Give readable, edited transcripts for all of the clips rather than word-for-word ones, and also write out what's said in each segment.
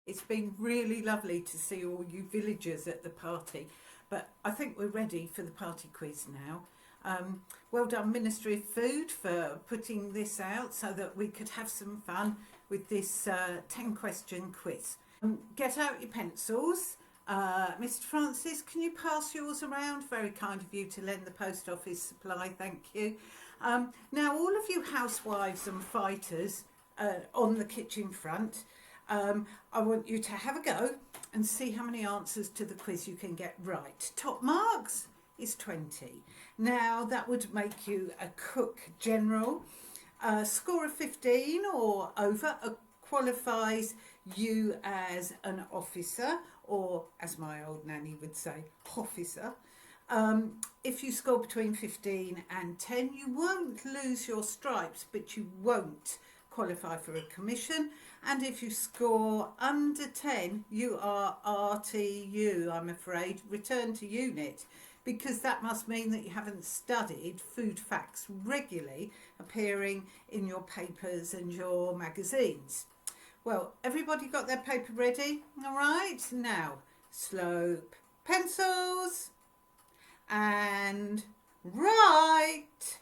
It's been really lovely to see all you villagers at the party, but I think we're ready for the party quiz now. Well done, Ministry of Food, for putting this out so that we could have some fun with this 10 question quiz. Get out your pencils. Mr. Francis, can you pass yours around? Very kind of you to lend the post office supply, thank you. Now, all of you housewives and fighters on the kitchen front, I want you to have a go and see how many answers to the quiz you can get right. Top marks is 20. Now, that would make you a cook general. A score of 15 or over qualifies you as an officer, or as my old nanny would say, officer. If you score between 15 and 10, you won't lose your stripes, but you won't qualify for a commission. And if you score under 10, you are RTU, I'm afraid, return to unit, because that must mean that you haven't studied food facts regularly appearing in your papers and your magazines. Well, everybody got their paper ready? All right, now slope pencils and write.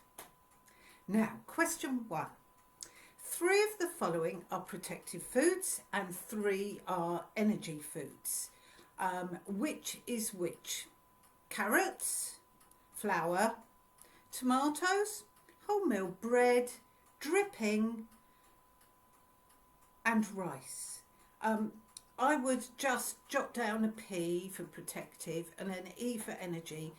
Now, question 1. 3 of the following are protective foods and 3 are energy foods. Which is which? Carrots, flour, tomatoes, wholemeal bread, dripping and rice. I would just jot down a P for protective and an E for energy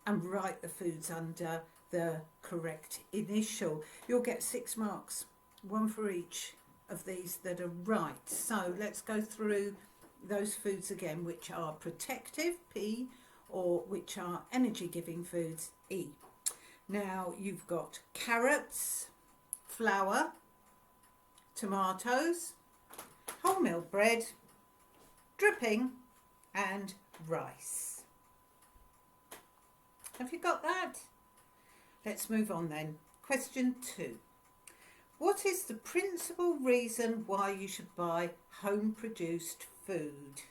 and write the foods under the correct initial. You'll get 6 marks, 1 for each of these that are right. So let's go through those foods again, which are protective, P, or which are energy giving foods, E. Now you've got carrots, flour, tomatoes, wholemeal bread, dripping and rice. Have you got that? Let's move on then. Question 2. What is the principal reason why you should buy home produced food?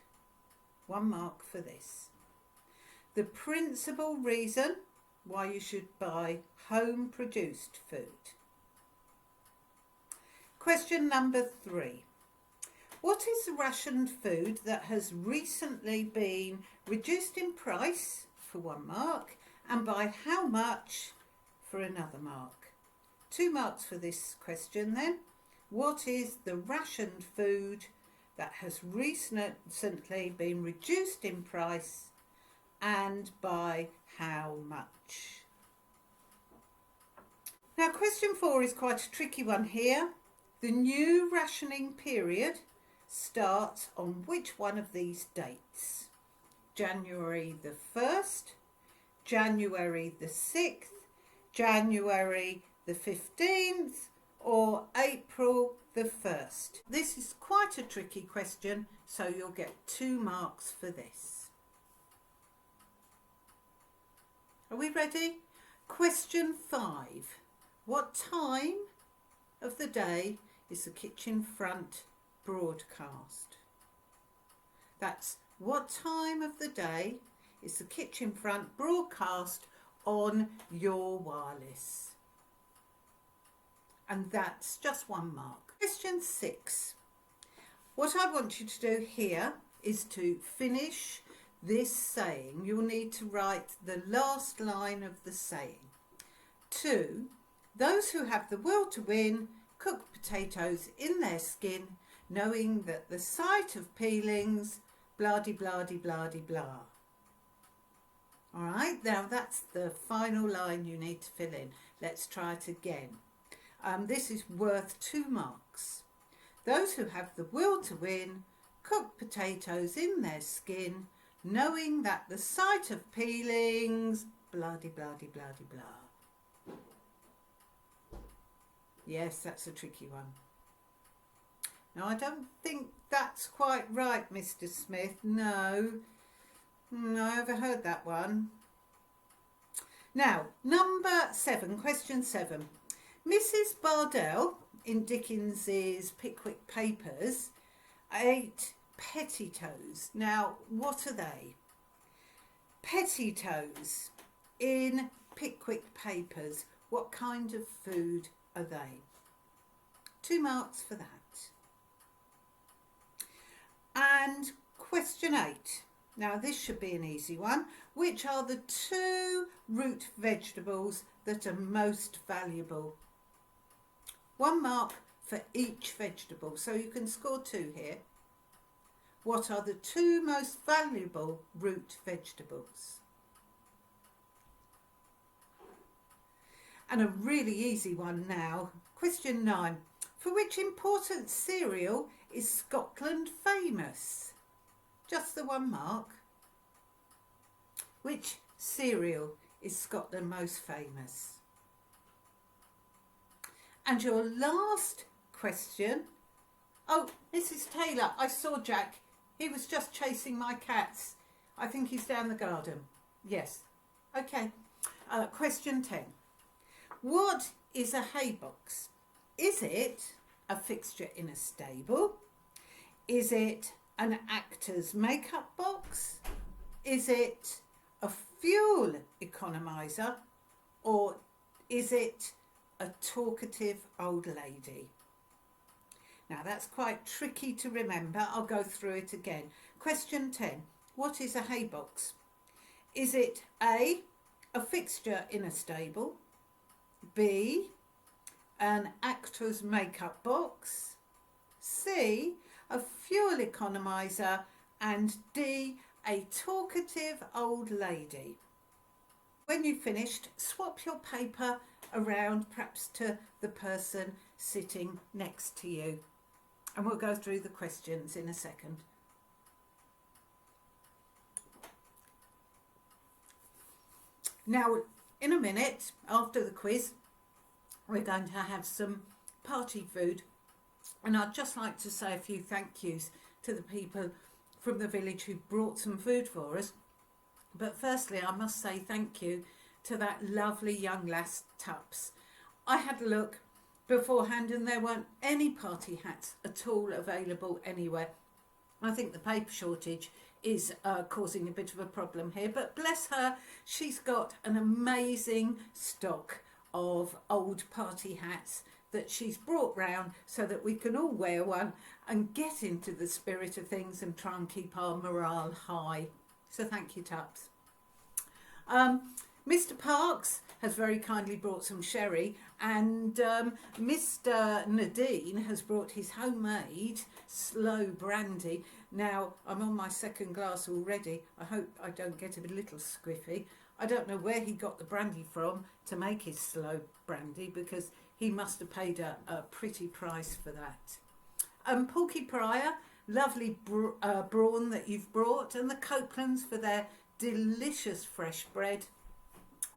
1 mark for this. The principal reason why you should buy home produced food. Question number 3. What is the rationed food that has recently been reduced in price for 1 mark, and by how much for another mark? 2 marks for this question then. What is the rationed food that has recently been reduced in price, and by how much? Now, question 4 is quite a tricky one here. The new rationing period starts on which one of these dates? January the 1st, January the 6th, January the 15th, or April the 1st? This is quite a tricky question, so you'll get 2 marks for this. Are we ready? Question 5. What time of the day is the kitchen front broadcast? That's what time of the day is the kitchen front broadcast on your wireless? And that's just 1 mark. Question 6. What I want you to do here is to finish this saying. You'll need to write the last line of the saying. 2. Those who have the will to win cook potatoes in their skin, knowing that the sight of peelings, blah-de-blah-de-blah-de-blah. All right, now that's the final line you need to fill in. Let's try it again. This is worth 2 marks. Those who have the will to win cook potatoes in their skin, knowing that the sight of peelings, blah-de-blah-de-blah-de-blah. Yes, that's a tricky one. Now, I don't think that's quite right, Mr. Smith. No, I overheard that one. Now, number 7, question 7. Mrs. Bardell, in Dickens's Pickwick Papers, ate pettitoes. Now, what are they? Pettitoes in Pickwick Papers. What kind of food are they? 2 marks for that. And question 8. Now this should be an easy one. Which are the 2 root vegetables that are most valuable? 1 mark for each vegetable, so you can score 2 here. What are the 2 most valuable root vegetables? And a really easy one now. Question 9. For which important cereal is Scotland famous? Just the 1 mark. Which cereal is Scotland most famous? And your last question. Oh, Mrs. Taylor, I saw Jack. He was just chasing my cats. I think he's down the garden. Yes. Okay. Question 10. What is a hay box? Is it a fixture in a stable? Is it an actor's makeup box? Is it a fuel economiser? Or is it a talkative old lady? Now that's quite tricky to remember. I'll go through it again. Question 10. What is a hay box? Is it A, a fixture in a stable? B, an actor's makeup box? C, a fuel economiser? And D, a talkative old lady? When you've finished, swap your paper around perhaps to the person sitting next to you. And we'll go through the questions in a second. Now, in a minute, after the quiz, we're going to have some party food. And I'd just like to say a few thank yous to the people from the village who brought some food for us. But firstly, I must say thank you to that lovely young lass, Tups. I had a look beforehand and there weren't any party hats at all available anywhere. I think the paper shortage is causing a bit of a problem here, but bless her, she's got an amazing stock of old party hats that she's brought round so that we can all wear one and get into the spirit of things and try and keep our morale high. So thank you, Tups. Mr. Parks has very kindly brought some sherry, and Mr. Nadine has brought his homemade slow brandy. Now, I'm on my 2nd glass already. I hope I don't get a little squiffy. I don't know where he got the brandy from to make his slow brandy, because he must have paid a pretty price for that. Porky Pryor, lovely brawn that you've brought, and the Copelands for their delicious fresh bread.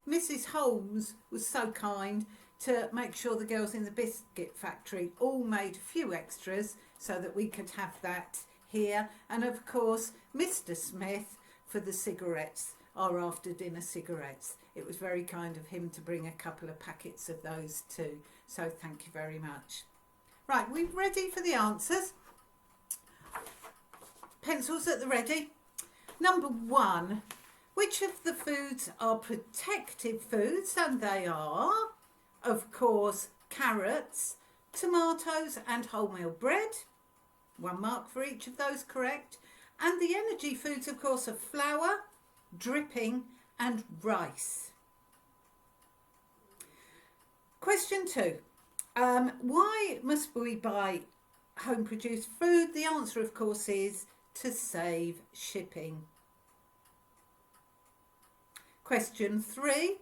Mrs. Holmes was so kind to make sure the girls in the biscuit factory all made a few extras so that we could have that here. And of course, Mr. Smith for the cigarettes, our after dinner cigarettes. It was very kind of him to bring a couple of packets of those too. So thank you very much. Right, we're ready for the answers. Pencils at the ready. Number 1. Which of the foods are protective foods? And they are, of course, carrots, tomatoes and wholemeal bread. 1 mark for each of those correct. And the energy foods, of course, are flour, dripping and rice. Question 2. Why must we buy home produced food? The answer, of course, is to save shipping. Question 3.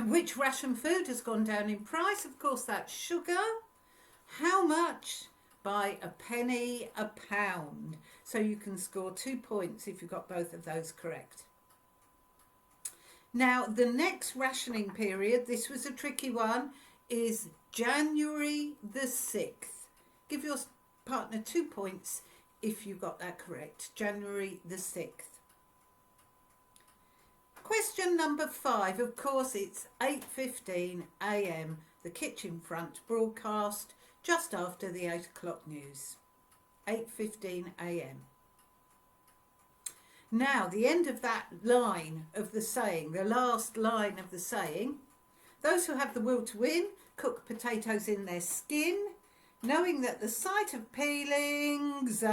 Which ration food has gone down in price? Of course, that's sugar. How much? By a penny a pound. So you can score 2 points if you've got both of those correct. Now, the next rationing period, this was a tricky one, is January the 6th. Give your partner 2 points if you got that correct. January the 6th. Question number 5, of course, it's 8:15 a.m. The Kitchen Front broadcast just after the 8 o'clock news. 8:15 a.m. Now, the end of that line of the saying, the last line of the saying, those who have the will to win cook potatoes in their skin, knowing that the sight of peelings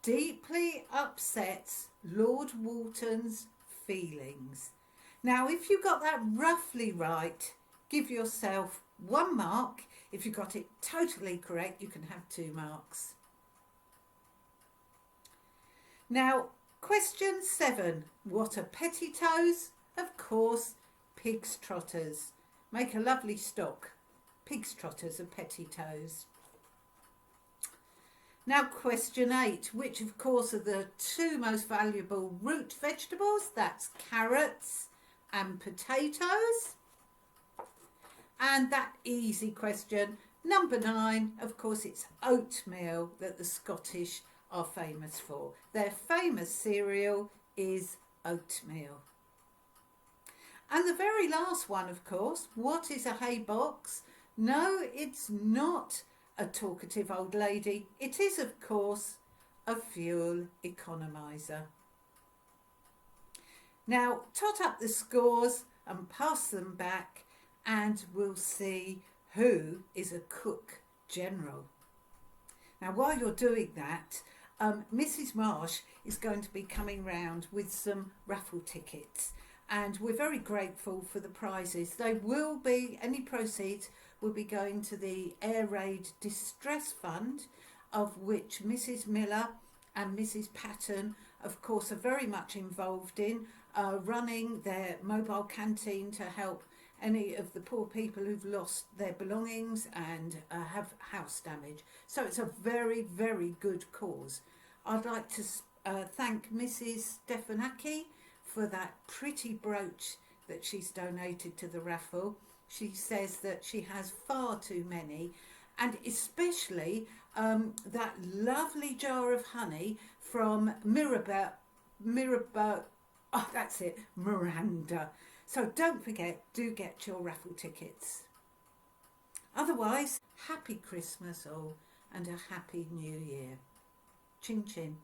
deeply upsets Lord Walton's feelings. Now, if you got that roughly right, give yourself 1 mark. If you got it totally correct, you can have 2 marks. Now, question 7. What are pettitoes? Of course, pig's trotters. Make a lovely stock. Pig's trotters are pettitoes. Now, question 8. Which, of course, are the 2 most valuable root vegetables? That's carrots and potatoes. And that easy question, number 9, of course, it's oatmeal that the Scottish are famous for. Their famous cereal is oatmeal. And the very last one, of course, what is a hay box? No, it's not a talkative old lady. It is, of course, a fuel economiser. Now, tot up the scores and pass them back, and we'll see who is a cook general. Now, while you're doing that, Mrs. Marsh is going to be coming round with some raffle tickets, and we're very grateful for the prizes. They will be, any proceeds will be going to the Air Raid Distress Fund, of which Mrs. Miller and Mrs. Patton, of course, are very much involved in running their mobile canteen to help any of the poor people who've lost their belongings and have house damage. So it's a very, very good cause. I'd like to thank Mrs. Stefanaki for that pretty brooch that she's donated to the raffle. She says that she has far too many, and especially that lovely jar of honey from Miranda. So don't forget, do get your raffle tickets. Otherwise, happy Christmas all and a happy New Year. Chin chin.